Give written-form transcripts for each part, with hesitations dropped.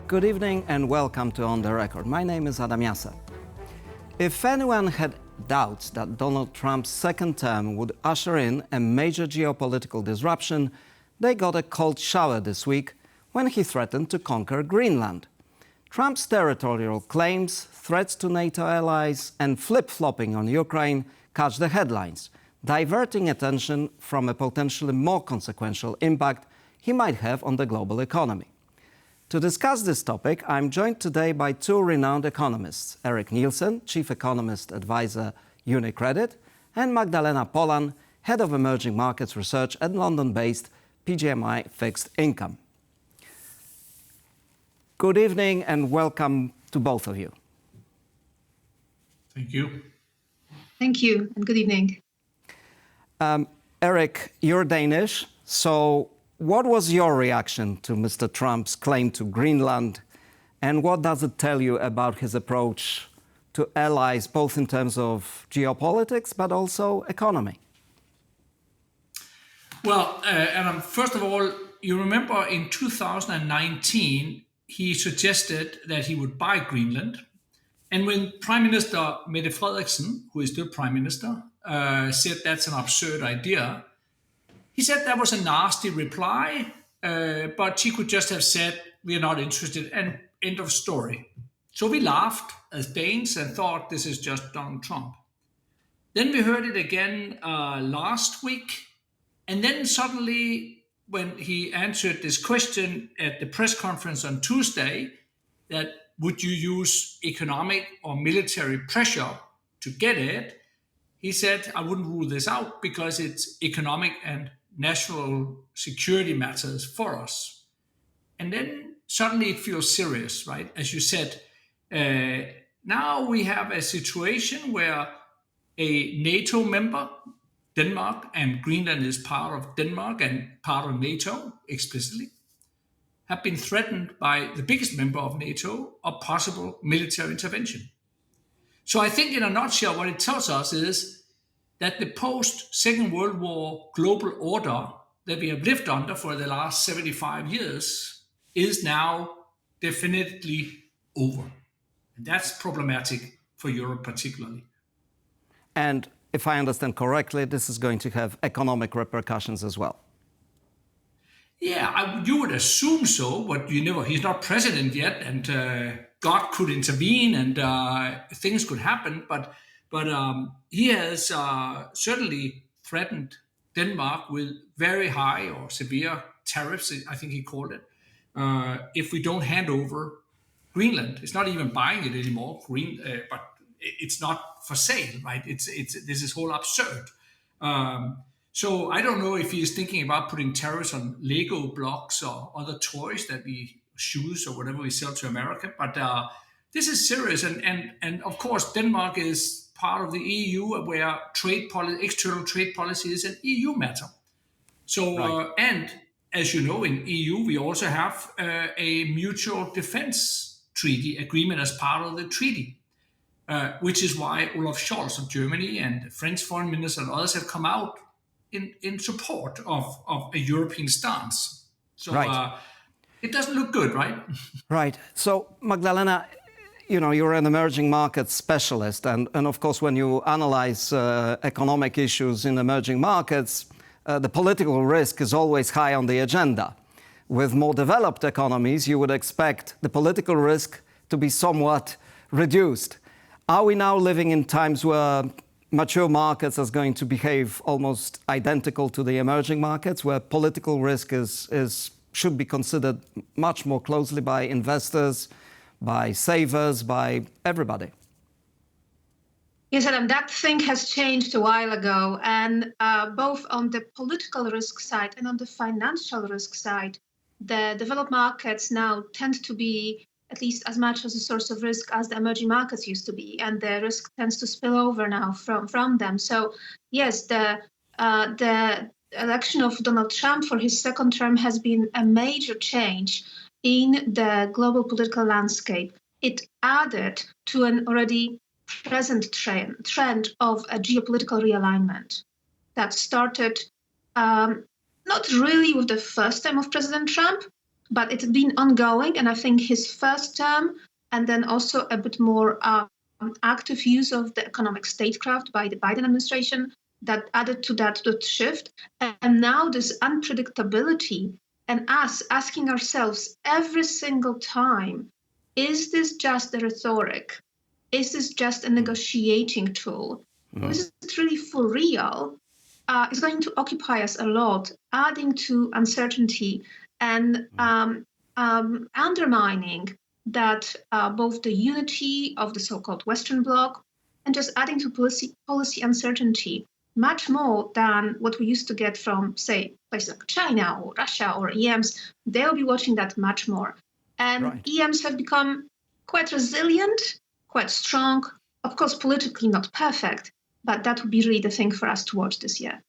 Good evening and welcome to On the Record. My name is Adam Jasser. If anyone had doubts that Donald Trump's second term would usher in a major geopolitical disruption, they got a cold shower this week when he threatened to conquer Greenland. Trump's territorial claims, threats to NATO allies, and flip-flopping on Ukraine catch the headlines, diverting attention from a potentially more consequential impact he might have on the global economy. To discuss this topic, I'm joined today by two renowned economists, Erik Nielsen, Chief Economist Advisor, UniCredit, and Magdalena Polan, Head of Emerging Markets Research at London-based PGIM Fixed Income. Good evening and welcome to both of you. Thank you. Thank you, and good evening. Erik, you're Danish, so what was your reaction to Mr. Trump's claim to Greenland, and what does it tell you about his approach to allies, both in terms of geopolitics but also economy? Well, Adam, first of all, you remember in 2019, he suggested that he would buy Greenland. And when Prime Minister Mette Frederiksen, who is still Prime Minister, said that's an absurd idea, he said that was a nasty reply, but she could just have said, we are not interested, and end of story. So we laughed as Danes and thought this is just Donald Trump. Then we heard it again last week, and then suddenly when he answered this question at the press conference on Tuesday, that would you use economic or military pressure to get it, he said, I wouldn't rule this out because it's economic and national security matters for us. And then suddenly it feels serious, right? As you said, now we have a situation where a NATO member, Denmark, and Greenland is part of Denmark and part of NATO explicitly, have been threatened by the biggest member of NATO of possible military intervention. So I think in a nutshell, what it tells us is that the post-Second World War global order that we have lived under for the last 75 years is now definitely over. And that's problematic for Europe particularly. And if I understand correctly, this is going to have economic repercussions as well. Yeah, you would assume so, but you never. He's not president yet, and God could intervene, and things could happen. But he has certainly threatened Denmark with very high or severe tariffs, I think he called it, if we don't hand over Greenland. It's not even buying it anymore, but it's not for sale, right? This is whole absurd. So I don't know if he is thinking about putting tariffs on Lego blocks or other toys shoes or whatever we sell to America, but this is serious. And of course, Denmark is part of the EU where external trade policy is an EU matter. So, right. And as you know, in EU, we also have a mutual defense treaty agreement as part of the treaty, which is why Olaf Scholz of Germany and the French foreign minister and others have come out in support of a European stance. So right. It doesn't look good, right? Right. So, Magdalena, you're an emerging market specialist. And of course, when you analyze economic issues in emerging markets, the political risk is always high on the agenda. With more developed economies, you would expect the political risk to be somewhat reduced. Are we now living in times where mature markets are going to behave almost identical to the emerging markets, where political risk should be considered much more closely by investors, by savers, by everybody? Yes, Adam, that thing has changed a while ago. And both on the political risk side and on the financial risk side, the developed markets now tend to be at least as much as a source of risk as the emerging markets used to be. And the risk tends to spill over now from them. So, yes, the election of Donald Trump for his second term has been a major change in the global political landscape. It added to an already present trend of a geopolitical realignment that started not really with the first term of President Trump, but it's been ongoing. And I think his first term, and then also a bit more active use of the economic statecraft by the Biden administration, that added to that shift. And now this unpredictability, and us asking ourselves every single time, is this just a rhetoric? Is this just a negotiating tool? Or is it really for real? Is going to occupy us a lot, adding to uncertainty and undermining that both the unity of the so-called Western Bloc and just adding to policy uncertainty much more than what we used to get from, say, places like China or Russia or EMs. They'll be watching that much more. And EMs have become quite resilient, quite strong, of course, politically not perfect, but that would be really the thing for us to watch this year.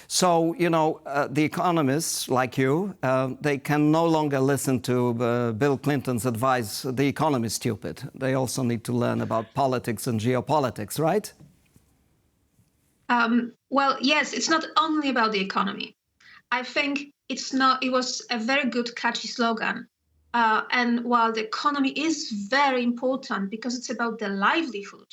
So, the economists like you, they can no longer listen to Bill Clinton's advice, the economy is stupid. They also need to learn about politics and geopolitics, right? Well, yes, it's not only about the economy. I think it was a very good, catchy slogan. And while the economy is very important because it's about the livelihood,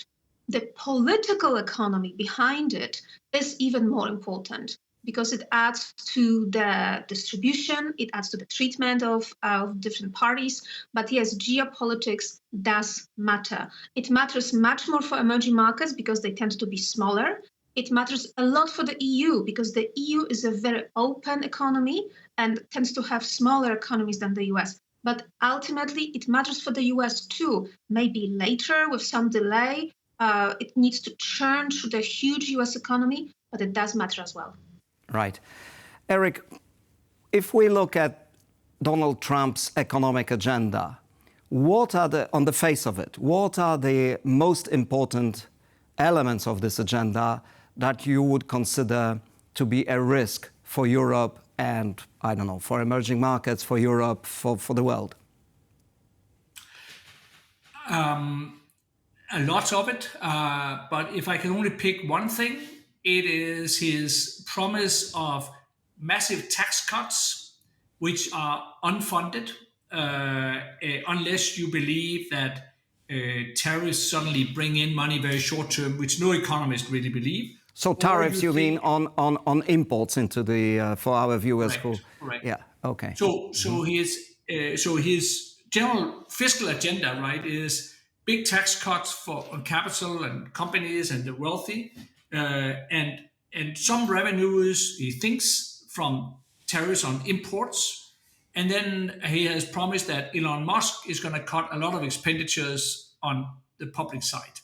the political economy behind it is even more important because it adds to the distribution, it adds to the treatment of different parties. But yes, geopolitics does matter. It matters much more for emerging markets because they tend to be smaller. It matters a lot for the EU because the EU is a very open economy and tends to have smaller economies than the US. But ultimately, it matters for the US too, maybe later with some delay. It needs to churn through the huge US economy, but it does matter as well. Right. Erik, if we look at Donald Trump's economic agenda, on the face of it, what are the most important elements of this agenda that you would consider to be a risk for Europe and, I don't know, for emerging markets, for Europe, for the world? A lot of it, but if I can only pick one thing, it is his promise of massive tax cuts, which are unfunded, unless you believe that tariffs suddenly bring in money very short term, which no economist really believe. So tariffs, you mean on imports into the for our viewers correct, who, correct. Yeah, okay. So his general fiscal agenda, right, is big tax cuts on capital and companies and the wealthy, and some revenues he thinks from tariffs on imports, and then he has promised that Elon Musk is going to cut a lot of expenditures on the public side.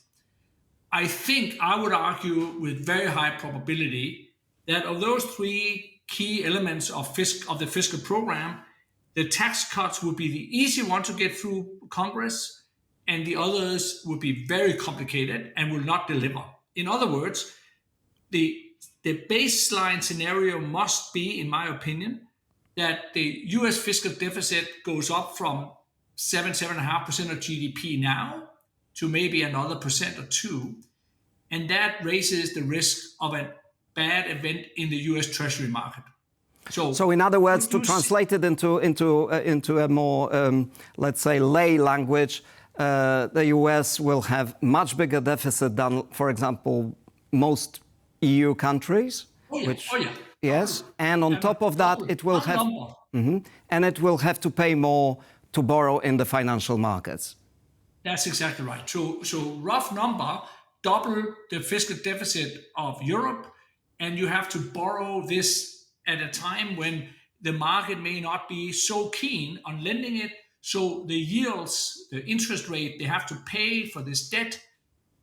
I think I would argue with very high probability that of those three key elements of the fiscal program, the tax cuts would be the easy one to get through Congress, and the others would be very complicated and will not deliver. In other words, the baseline scenario must be, in my opinion, that the US fiscal deficit goes up from 7.5% of GDP now to maybe another percent or two. And that raises the risk of a bad event in the US Treasury market. So in other words, to translate it into a more, let's say, lay language, the US will have much bigger deficit than, for example, most EU countries. Yes, and on top of that, it will have, and it will have to pay more to borrow in the financial markets. That's exactly right. So rough number, double the fiscal deficit of Europe, and you have to borrow this at a time when the market may not be so keen on lending it. So the yields, the interest rate they have to pay for this debt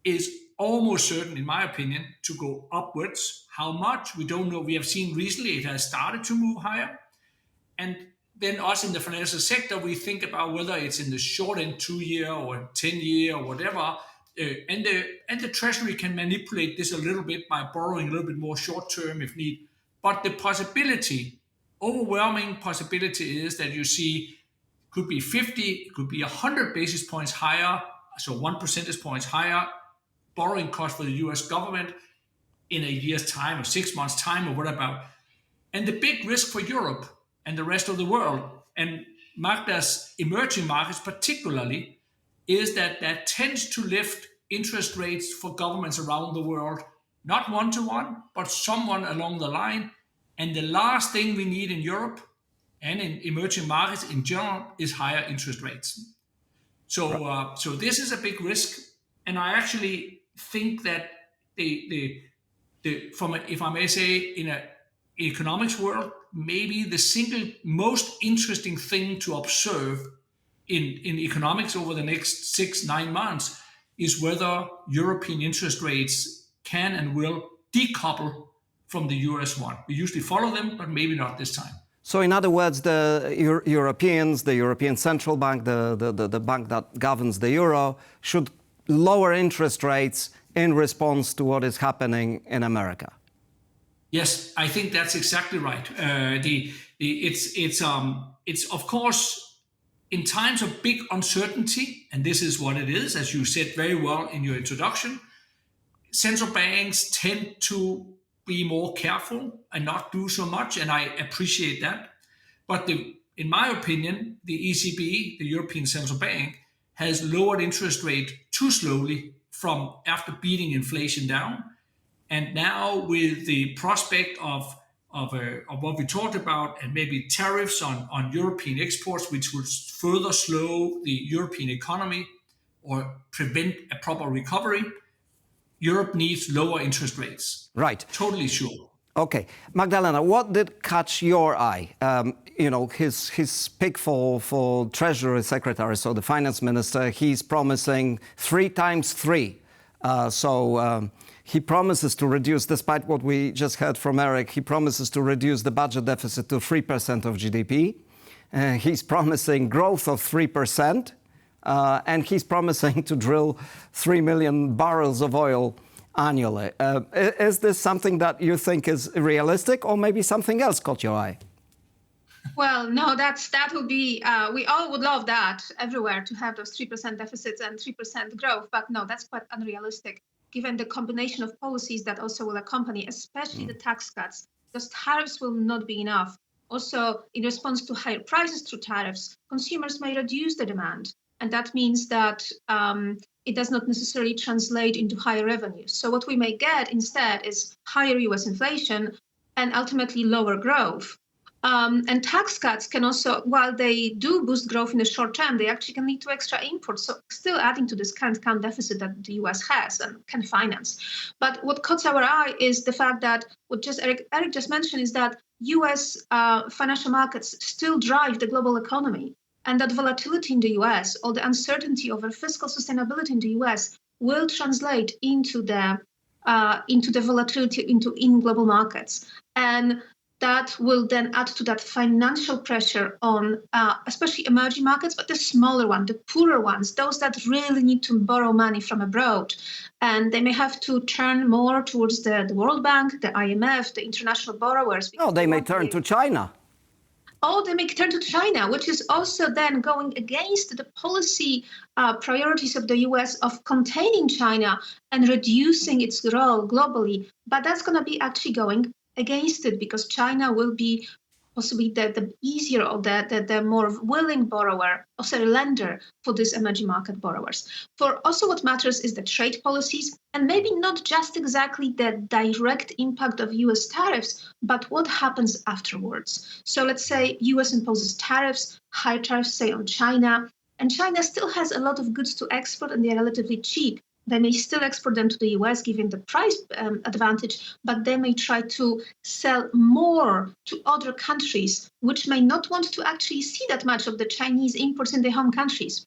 is almost certain, in my opinion, to go upwards. How much? We don't know. We have seen recently it has started to move higher. And then us in the financial sector, we think about whether it's in the short end 2-year or 10-year or whatever. And the Treasury can manipulate this a little bit by borrowing a little bit more short term if need. But the possibility, overwhelming possibility, is that you see could be 50, it could be 100 basis points higher, so 1 percentage points higher borrowing cost for the US government in a year's time or 6 months' time or whatever. And the big risk for Europe and the rest of the world, and Magda's emerging markets particularly is that that tends to lift interest rates for governments around the world, not one-to-one, but someone along the line. And the last thing we need in Europe and in emerging markets in general is higher interest rates. So this is a big risk, and I actually think that if I may say, in an economics world, maybe the single most interesting thing to observe in economics over the next 6-9 months is whether European interest rates can and will decouple from the US one. We usually follow them, but maybe not this time. So in other words, the Europeans, the European Central Bank, the bank that governs the euro, should lower interest rates in response to what is happening in America. Yes, I think that's exactly right. It's of course in times of big uncertainty, and this is what it is, as you said very well in your introduction. Central banks tend to be more careful and not do so much, and I appreciate that. But in my opinion, the ECB, the European Central Bank, has lowered interest rate too slowly from after beating inflation down. And now with the prospect of what we talked about, and maybe tariffs on European exports, which would further slow the European economy or prevent a proper recovery, Europe needs lower interest rates. Right. Totally sure. Okay. Magdalena, what did catch your eye? His pick for Treasury Secretary, so the finance minister, he's promising 3 times 3. He promises to reduce, despite what we just heard from Erik, he promises to reduce the budget deficit to 3% of GDP. He's promising growth of 3%. And he's promising to drill 3 million barrels of oil annually. Is this something that you think is realistic, or maybe something else caught your eye? Well, no, that would be, we all would love that everywhere, to have those 3% deficits and 3% growth. But no, that's quite unrealistic, given the combination of policies that also will accompany, especially the tax cuts. Those tariffs will not be enough. Also, in response to higher prices through tariffs, consumers may reduce the demand. And that means that it does not necessarily translate into higher revenues. So what we may get instead is higher US inflation and ultimately lower growth. And tax cuts can also, while they do boost growth in the short term, they actually can lead to extra imports. So still adding to this current account deficit that the US has and can finance. But what caught our eye is the fact that what Erik just mentioned is that US financial markets still drive the global economy. And that volatility in the US, or the uncertainty over fiscal sustainability in the US, will translate into the volatility in global markets. And that will then add to that financial pressure on especially emerging markets, but the smaller ones, the poorer ones, those that really need to borrow money from abroad. And they may have to turn more towards the World Bank, the IMF, the international borrowers. Oh, they may turn to China. Oh, they may turn to China, which is also then going against the policy priorities of the US of containing China and reducing its role globally. But that's going to be actually going against it, because China will be possibly the easier or the more willing borrower, or sorry, lender for these emerging market borrowers. For also what matters is the trade policies, and maybe not just exactly the direct impact of US tariffs, but what happens afterwards. So let's say US imposes tariffs, high tariffs, say on China, and China still has a lot of goods to export and they're relatively cheap. They may still export them to the US given the price advantage, but they may try to sell more to other countries, which may not want to actually see that much of the Chinese imports in their home countries.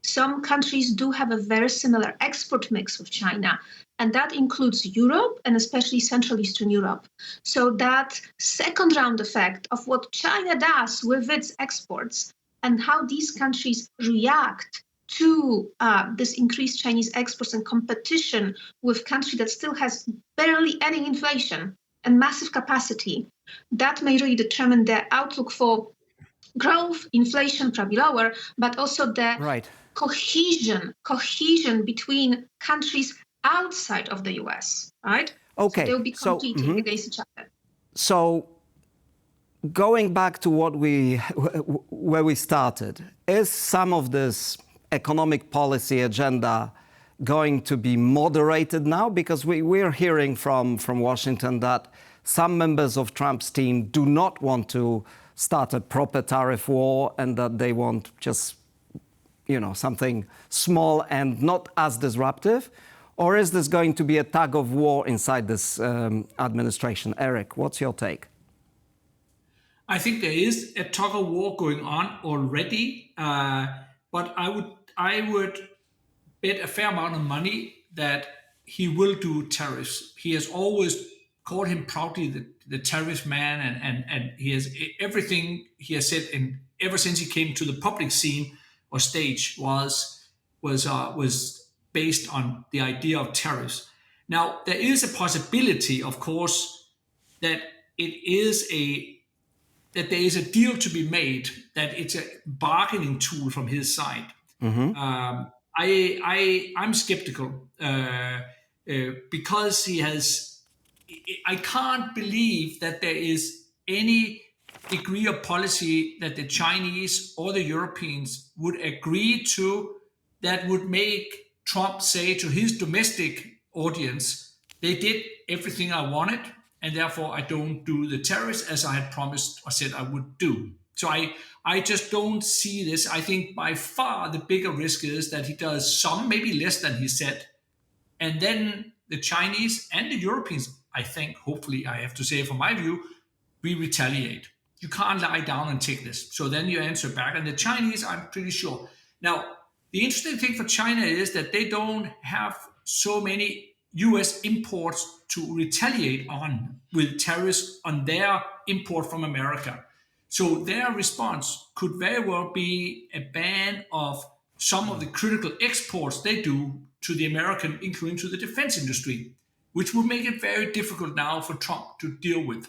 Some countries do have a very similar export mix with China, and that includes Europe and especially Central Eastern Europe. So that second round effect of what China does with its exports and how these countries react to this increased Chinese exports and competition with country that still has barely any inflation and massive capacity, that may really determine the outlook for growth, inflation probably lower, but also the cohesion between countries outside of the US, right? Okay. So they'll be competing against each other. So going back to where we started, is some of this economic policy agenda going to be moderated now? Because we're hearing from Washington that some members of Trump's team do not want to start a proper tariff war and that they want just, something small and not as disruptive. Or is this going to be a tug of war inside this administration? Erik, what's your take? I think there is a tug of war going on already, but I would bet a fair amount of money that he will do tariffs. He has always called him proudly the tariff man, and he has everything he has said, and ever since he came to the public scene or stage was based on the idea of tariffs. Now there is a possibility, of course, that there is a deal to be made, that it's a bargaining tool from his side. Mm-hmm. I'm skeptical because I can't believe that there is any degree of policy that the Chinese or the Europeans would agree to that would make Trump say to his domestic audience, they did everything I wanted, and therefore I don't do the tariffs as I had promised or said I would do. So I just don't see this. I think by far the bigger risk is that he does some, maybe less than he said, and then the Chinese and the Europeans, I think, hopefully, I have to say from my view, we retaliate. You can't lie down and take this. So then you answer back. And the Chinese, I'm pretty sure. Now, the interesting thing for China is that they don't have so many US imports to retaliate on with tariffs on their import from America. So their response could very well be a ban of some of the critical exports they do to the American, including to the defense industry, which would make it very difficult now for Trump to deal with.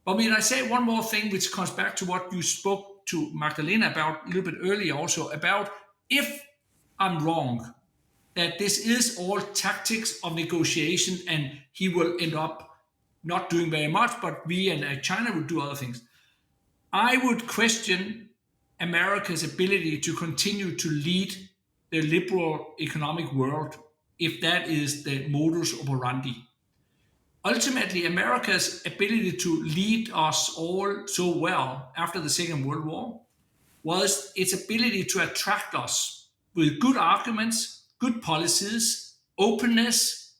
But I say one more thing, which comes back to what you spoke to Magdalena about a little bit earlier also, about if I'm wrong, that this is all tactics of negotiation and he will end up not doing very much, but we and China will do other things. I would question America's ability to continue to lead the liberal economic world if that is the modus operandi. Ultimately, America's ability to lead us all so well after the Second World War was its ability to attract us with good arguments, good policies, openness,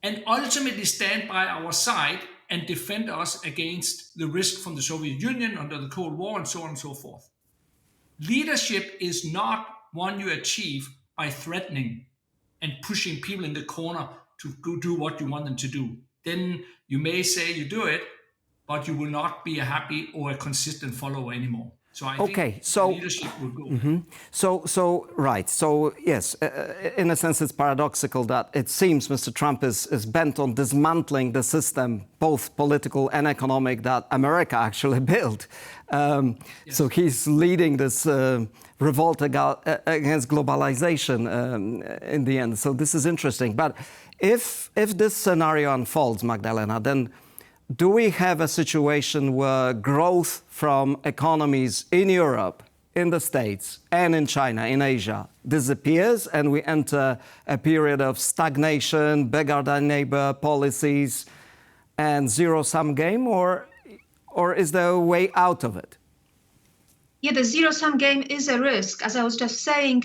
and ultimately stand by our side and defend us against the risk from the Soviet Union under the Cold War and so on and so forth. Leadership is not one you achieve by threatening and pushing people in the corner to go do what you want them to do. Then you may say you do it, but you will not be a happy or a consistent follower anymore. So I think leadership will go. Mm-hmm. So yes, in a sense, it's paradoxical that it seems Mr. Trump is bent on dismantling the system, both political and economic, that America actually built. Yes. So he's leading this revolt against globalization in the end. So this is interesting. But if this scenario unfolds, Magdalena, then do we have a situation where growth from economies in Europe, in the States, and in China, in Asia, disappears and we enter a period of stagnation, beggar thy neighbor policies, and zero-sum game, or is there a way out of it? Yeah, the zero-sum game is a risk. As I was just saying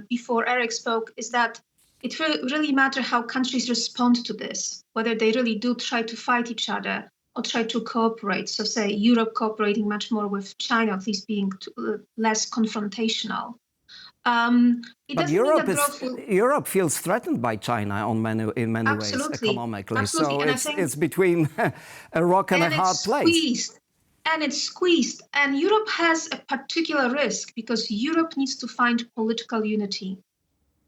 before Erik spoke, is that it really matters how countries respond to this, whether they really do try to fight each other or try to cooperate. So say Europe cooperating much more with China, at least being less confrontational. But Europe feels threatened by China in many ways economically. Absolutely. So it's between a rock and a hard place. And it's squeezed. And Europe has a particular risk because Europe needs to find political unity.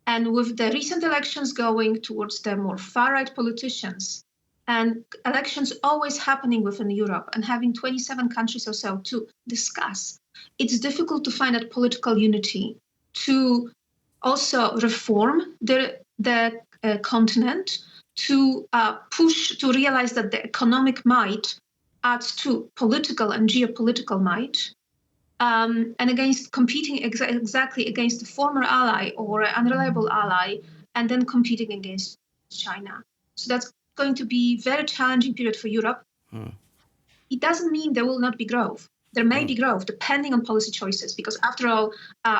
And with the recent elections going towards the more far-right politicians, and elections always happening within Europe, and having 27 countries or so to discuss, it's difficult to find that political unity to also reform the continent, to push, to realize that the economic might adds to political and geopolitical might, and against competing exactly against a former ally or an unreliable ally, and then competing against China. So that's going to be a very challenging period for Europe. It doesn't mean there will not be growth. There may be growth depending on policy choices, because after all,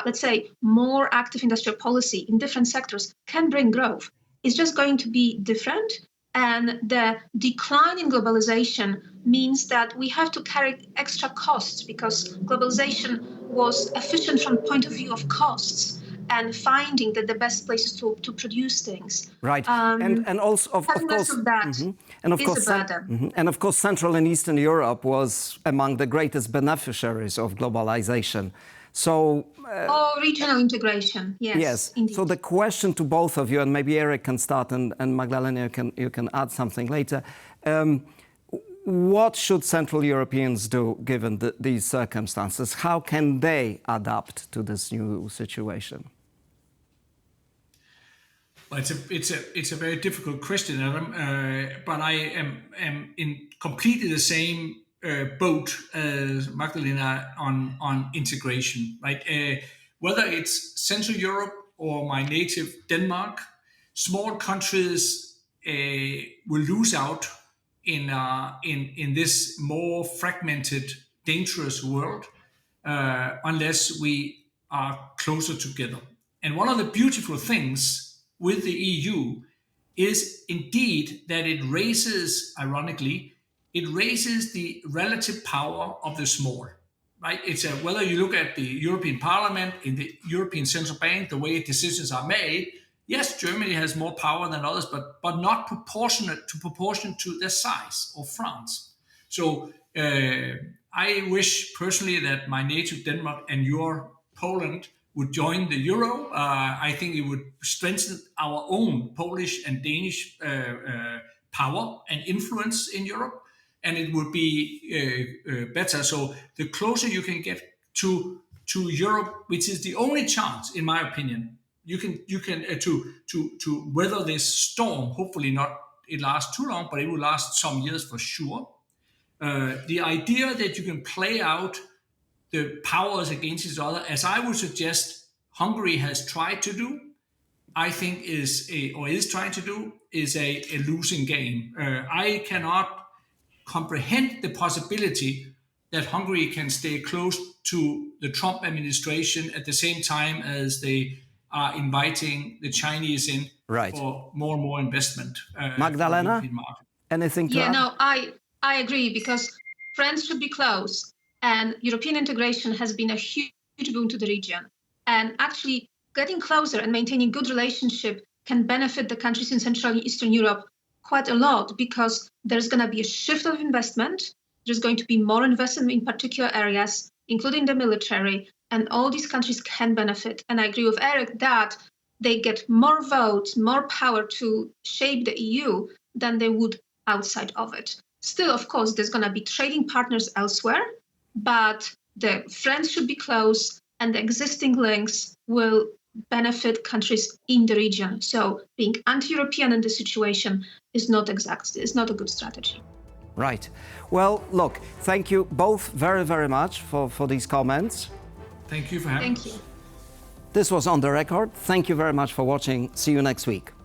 let's say more active industrial policy in different sectors can bring growth. It's just going to be different. And the decline in globalization means that we have to carry extra costs, because globalization was efficient from the point of view of costs and finding the best places to produce things. Right, and also of course, of that and of is course, a burden. And of course, Central and Eastern Europe was among the greatest beneficiaries of globalization. So, regional integration, yes, indeed. So the question to both of you, and maybe Erik can start, and Magdalena, you can add something later. What should Central Europeans do given these circumstances? How can they adapt to this new situation? Well, it's a very difficult question, Adam. But I am in completely the same boat as Magdalena on integration, right? Whether it's Central Europe or my native Denmark, small countries will lose out in this more fragmented, dangerous world unless we are closer together. And one of the beautiful things with the EU is indeed that it raises, ironically, it raises the relative power of the small, right? It's whether you look at the European Parliament, in the European Central Bank, the way decisions are made. Yes, Germany has more power than others, but not proportion to their size, or France. So I wish personally that my native Denmark and your Poland would join the euro. I think it would strengthen our own Polish and Danish power and influence in Europe, and it would be better. So the closer you can get to Europe, which is the only chance, in my opinion, you can to weather this storm. Hopefully not it lasts too long, but it will last some years for sure. The idea that you can play out the powers against each other, as I would suggest Hungary has tried to do, I think is trying to do, is a losing game. I cannot comprehend the possibility that Hungary can stay close to the Trump administration at the same time as they are inviting the Chinese in for more and more investment. Magdalena, anything to add? No, I agree, because friends should be close. And European integration has been a huge boon to the region. And actually, getting closer and maintaining good relationship can benefit the countries in Central and Eastern Europe quite a lot, because there's going to be a shift of investment. There's going to be more investment in particular areas, including the military, and all these countries can benefit. And I agree with Erik that they get more votes, more power to shape the EU than they would outside of it. Still, of course, there's going to be trading partners elsewhere, but the friends should be close, and the existing links will benefit countries in the region. So being anti-European in this situation is not a good strategy. Right. Well, look, thank you both very, very much for these comments. Thank you for having us. Thank you. This was On the Record. Thank you very much for watching. See you next week.